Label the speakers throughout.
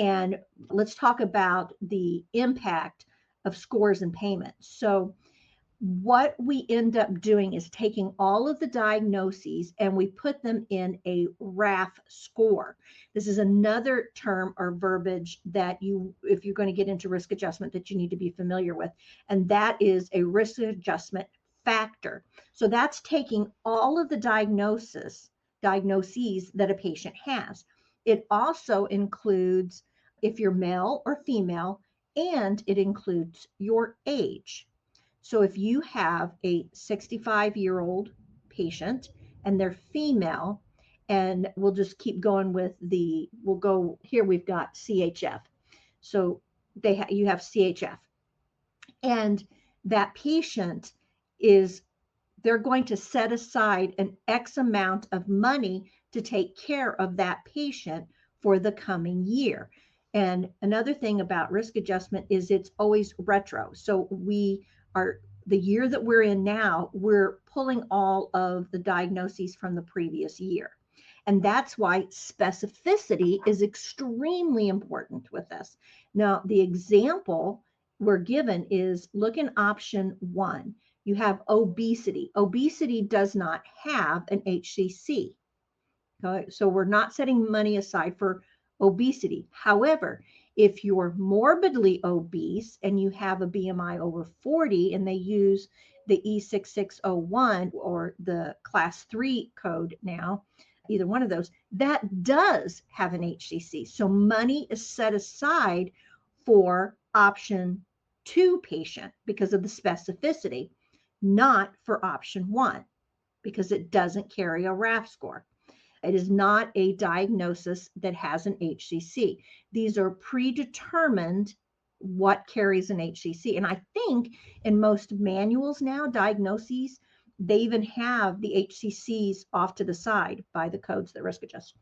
Speaker 1: And let's talk about the impact of scores and payments. So what we end up doing is taking all of the diagnoses and we put them in a RAF score. This is another term or verbiage that you, if you're going to get into risk adjustment, that you need to be familiar with. And that is a risk adjustment factor. So that's taking all of the diagnoses that a patient has. It also includes if you're male or female, and it includes your age. So if you have a 65-year-old patient and they're female, and we'll just keep going with we'll go here, we've got CHF. So you have CHF. And that patient they're going to set aside an X amount of money to take care of that patient for the coming year. And another thing about risk adjustment is it's always retro. So the year that we're in now, we're pulling all of the diagnoses from the previous year. And that's why specificity is extremely important with this. Now, the example we're given is look in option 1. You have obesity. Obesity does not have an HCC. Okay? So we're not setting money aside for obesity. However, if you're morbidly obese and you have a BMI over 40 and they use the E6601 or the class 3 code now, either one of those, that does have an HCC. So money is set aside for option 2 patient because of the specificity, not for option 1 because it doesn't carry a RAF score. It is not a diagnosis that has an HCC. These are predetermined what carries an HCC. And I think in most manuals now, diagnoses, they even have the HCCs off to the side by the codes that risk adjust.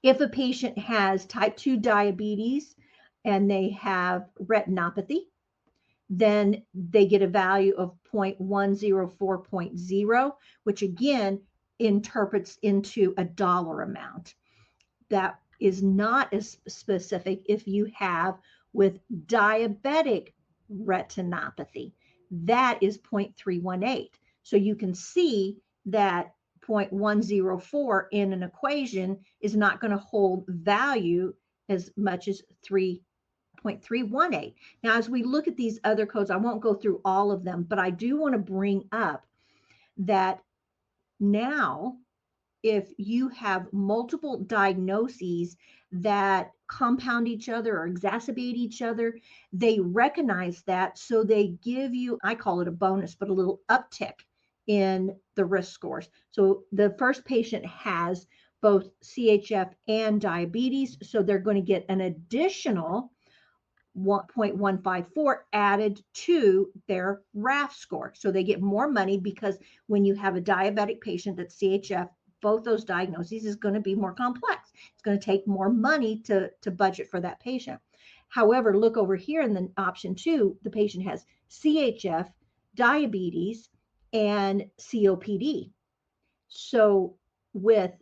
Speaker 1: If a patient has type 2 diabetes and they have retinopathy, then they get a value of 0.104.0, which again interprets into a dollar amount. That is not as specific if you have with diabetic retinopathy. That is 0.318. So you can see that 0.104 in an equation is not going to hold value as much as 3.318. Now, as we look at these other codes, I won't go through all of them, but I do want to bring up that now, if you have multiple diagnoses that compound each other or exacerbate each other, they recognize that. So they give you, I call it a bonus, but a little uptick in the risk scores. So the first patient has both CHF and diabetes. So they're going to get an additional 1.154 added to their RAF score. So they get more money because when you have a diabetic patient that's CHF, both those diagnoses is going to be more complex. It's going to take more money to budget for that patient. However, look over here in the option 2, the patient has CHF, diabetes, and COPD. So with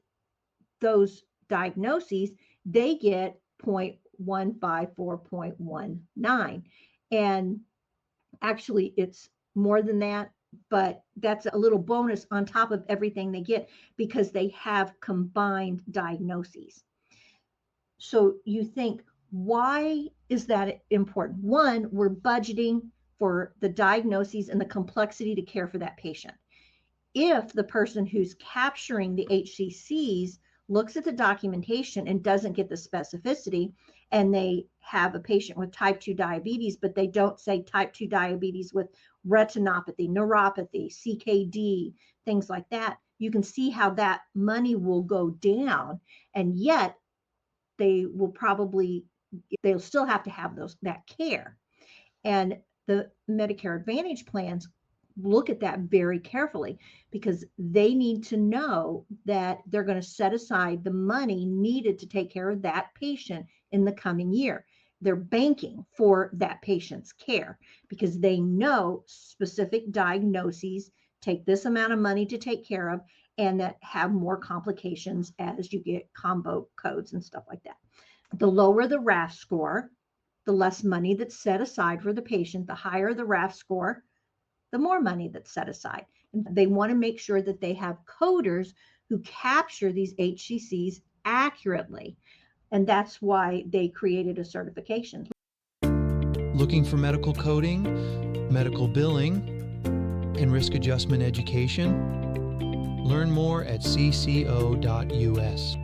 Speaker 1: those diagnoses, they get 0.154.19. And actually, it's more than that, but that's a little bonus on top of everything they get because they have combined diagnoses. So you think, why is that important? One, we're budgeting for the diagnoses and the complexity to care for that patient. If the person who's capturing the HCCs looks at the documentation and doesn't get the specificity, and they have a patient with type 2 diabetes, but they don't say type 2 diabetes with retinopathy, neuropathy, CKD, things like that, you can see how that money will go down. And yet they'll still have to have that care. And the Medicare Advantage plans look at that very carefully because they need to know that they're going to set aside the money needed to take care of that patient in the coming year. They're banking for that patient's care because they know specific diagnoses take this amount of money to take care of and that have more complications as you get combo codes and stuff like that. The lower the RAF score, the less money that's set aside for the patient. The higher the RAF score, the more money that's set aside. And they want to make sure that they have coders who capture these HCCs accurately. And that's why they created a certification.
Speaker 2: Looking for medical coding, medical billing, and risk adjustment education? Learn more at cco.us.